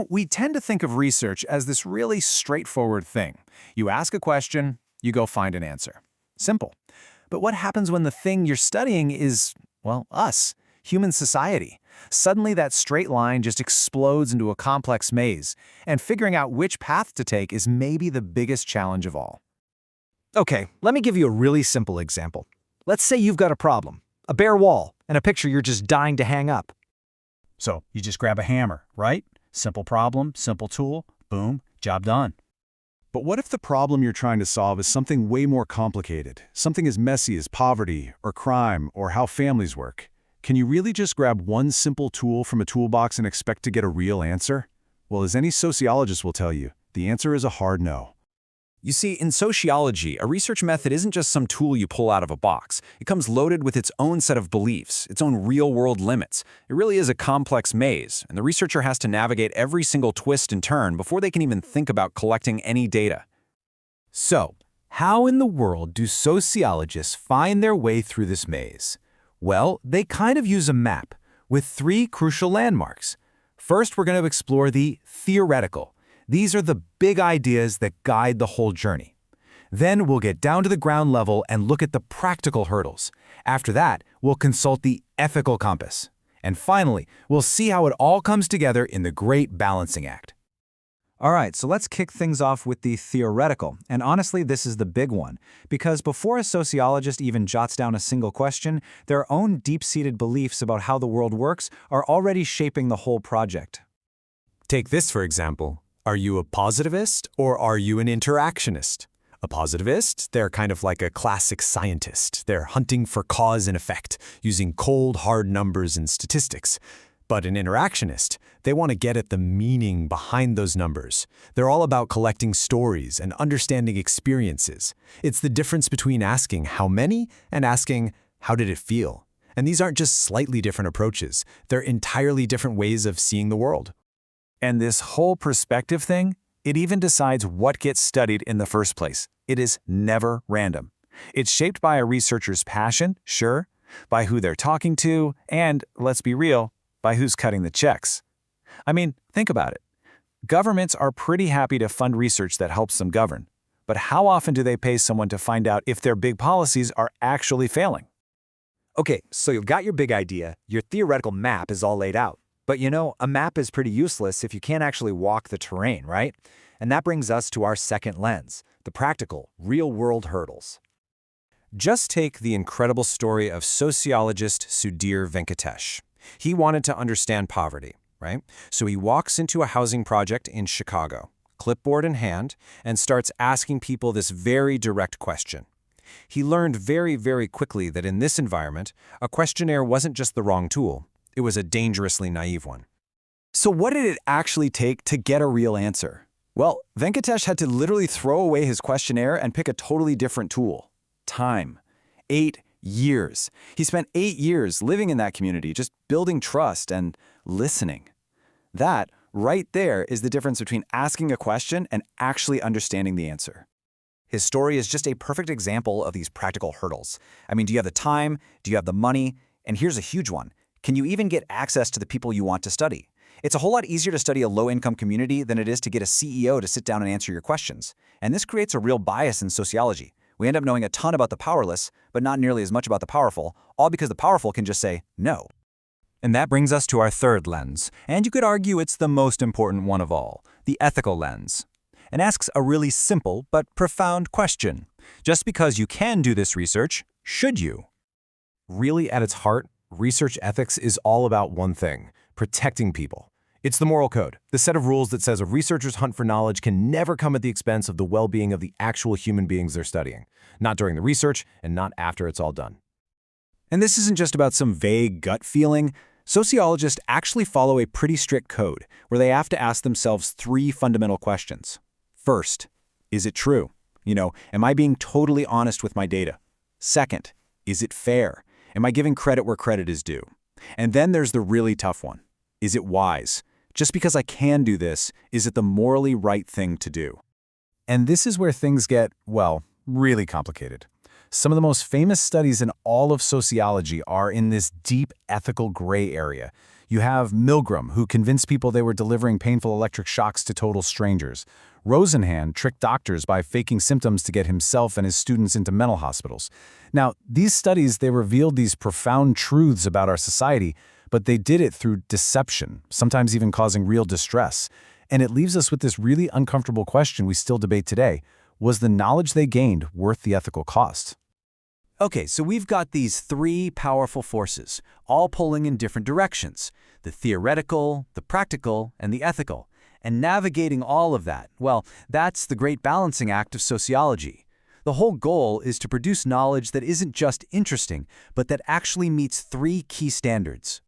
We tend to think of research as this really straightforward thing. You ask a question, you go find an answer. Simple. But what happens when the thing you're studying is, well, us, human society? Suddenly that straight line just explodes into a complex maze, and figuring out which path to take is maybe the biggest challenge of all. Okay, let me give you a really simple example. Let's say you've got a problem, a bare wall, and a picture you're just dying to hang up. So you just grab a hammer, right? Simple problem, simple tool, boom, job done. But what if the problem you're trying to solve is something way more complicated, something as messy as poverty or crime or how families work? Can you really just grab one simple tool from a toolbox and expect to get a real answer? Well, as any sociologist will tell you, the answer is a hard no. You see, in sociology, a research method isn't just some tool you pull out of a box. It comes loaded with its own set of beliefs, its own real-world limits. It really is a complex maze, and the researcher has to navigate every single twist and turn before they can even think about collecting any data. So, how in the world do sociologists find their way through this maze? Well, they kind of use a map with 3 crucial landmarks. First, we're going to explore the theoretical. These are the big ideas that guide the whole journey. Then we'll get down to the ground level and look at the practical hurdles. After that, we'll consult the ethical compass. And finally, we'll see how it all comes together in the great balancing act. All right, so let's kick things off with the theoretical. And honestly, this is the big one. Because before a sociologist even jots down a single question, their own deep-seated beliefs about how the world works are already shaping the whole project. Take this, for example. Are you a positivist or are you an interactionist? A positivist, they're kind of like a classic scientist. They're hunting for cause and effect, using cold, hard numbers and statistics. But an interactionist, they want to get at the meaning behind those numbers. They're all about collecting stories and understanding experiences. It's the difference between asking how many and asking how did it feel. And these aren't just slightly different approaches. They're entirely different ways of seeing the world. And this whole perspective thing, it even decides what gets studied in the first place. It is never random. It's shaped by a researcher's passion, sure, by who they're talking to, and, let's be real, by who's cutting the checks. I mean, think about it. Governments are pretty happy to fund research that helps them govern. But how often do they pay someone to find out if their big policies are actually failing? Okay, so you've got your big idea, your theoretical map is all laid out. But a map is pretty useless if you can't actually walk the terrain, right? And that brings us to our second lens, the practical, real-world hurdles. Just take the incredible story of sociologist Sudhir Venkatesh. He wanted to understand poverty, right? So he walks into a housing project in Chicago, clipboard in hand, and starts asking people this very direct question. He learned very, very quickly that in this environment, a questionnaire wasn't just the wrong tool. It was a dangerously naive one. So what did it actually take to get a real answer? Well, Venkatesh had to literally throw away his questionnaire and pick a totally different tool. Time. 8 years. He spent 8 years living in that community, just building trust and listening. That, right there, is the difference between asking a question and actually understanding the answer. His story is just a perfect example of these practical hurdles. I mean, do you have the time? Do you have the money? And here's a huge one. Can you even get access to the people you want to study? It's a whole lot easier to study a low-income community than it is to get a CEO to sit down and answer your questions. And this creates a real bias in sociology. We end up knowing a ton about the powerless, but not nearly as much about the powerful, all because the powerful can just say no. And that brings us to our third lens, and you could argue it's the most important one of all, the ethical lens. And asks a really simple but profound question. Just because you can do this research, should you? Really, at its heart, research ethics is all about one thing: protecting people. It's the moral code, the set of rules that says a researcher's hunt for knowledge can never come at the expense of the well-being of the actual human beings they're studying. Not during the research, and not after it's all done. And this isn't just about some vague gut feeling. Sociologists actually follow a pretty strict code where they have to ask themselves 3 fundamental questions. First, is it true? Am I being totally honest with my data? Second, is it fair? Am I giving credit where credit is due? And then there's the really tough one. Is it wise? Just because I can do this, is it the morally right thing to do? And this is where things get, well, really complicated. Some of the most famous studies in all of sociology are in this deep ethical gray area. You have Milgram, who convinced people they were delivering painful electric shocks to total strangers. Rosenhan tricked doctors by faking symptoms to get himself and his students into mental hospitals. Now, these studies, they revealed these profound truths about our society, but they did it through deception, sometimes even causing real distress. And it leaves us with this really uncomfortable question we still debate today. Was the knowledge they gained worth the ethical cost? Okay, so we've got these three powerful forces, all pulling in different directions: the theoretical, the practical, and the ethical. And navigating all of that, well, that's the great balancing act of sociology. The whole goal is to produce knowledge that isn't just interesting, but that actually meets three key standards.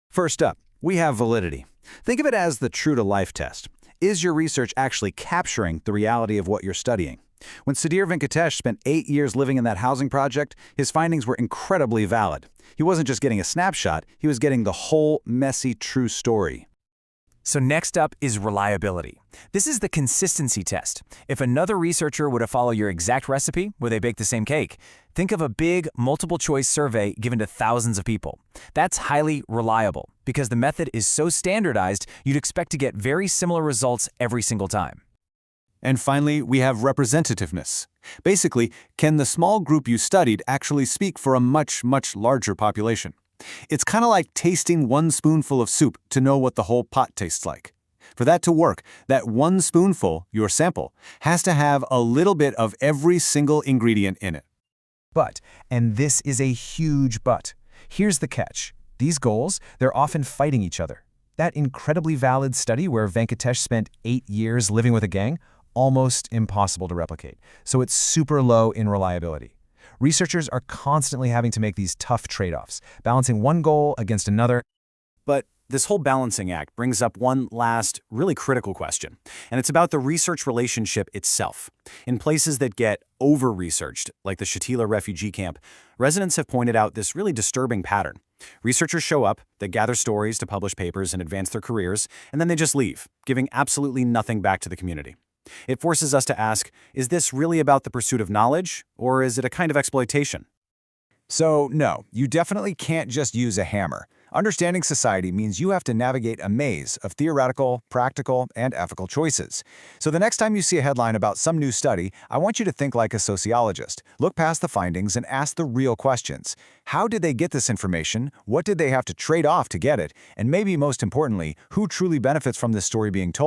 First up, we have validity. Think of it as the true-to-life test. Is your research actually capturing the reality of what you're studying? When Sudhir Venkatesh spent 8 years living in that housing project, his findings were incredibly valid. He wasn't just getting a snapshot, he was getting the whole messy, true story. So next up is reliability. This is the consistency test. If another researcher were to follow your exact recipe, would they bake the same cake? Think of a big, multiple-choice survey given to thousands of people. That's highly reliable, because the method is so standardized, you'd expect to get very similar results every single time. And finally, we have representativeness. Basically, can the small group you studied actually speak for a much, much larger population? It's kind of like tasting one spoonful of soup to know what the whole pot tastes like. For that to work, that one spoonful, your sample, has to have a little bit of every single ingredient in it. But, and this is a huge but, here's the catch. These goals, they're often fighting each other. That incredibly valid study where Venkatesh spent 8 years living with a gang, almost impossible to replicate. So it's super low in reliability. Researchers are constantly having to make these tough trade-offs, balancing one goal against another. But this whole balancing act brings up one last, really critical question, and it's about the research relationship itself. In places that get over-researched, like the Shatila refugee camp, residents have pointed out this really disturbing pattern. Researchers show up, they gather stories to publish papers and advance their careers, and then they just leave, giving absolutely nothing back to the community. It forces us to ask, is this really about the pursuit of knowledge, or is it a kind of exploitation? So, no, you definitely can't just use a hammer. Understanding society means you have to navigate a maze of theoretical, practical, and ethical choices. So the next time you see a headline about some new study, I want you to think like a sociologist. Look past the findings and ask the real questions. How did they get this information? What did they have to trade off to get it? And maybe most importantly, who truly benefits from this story being told?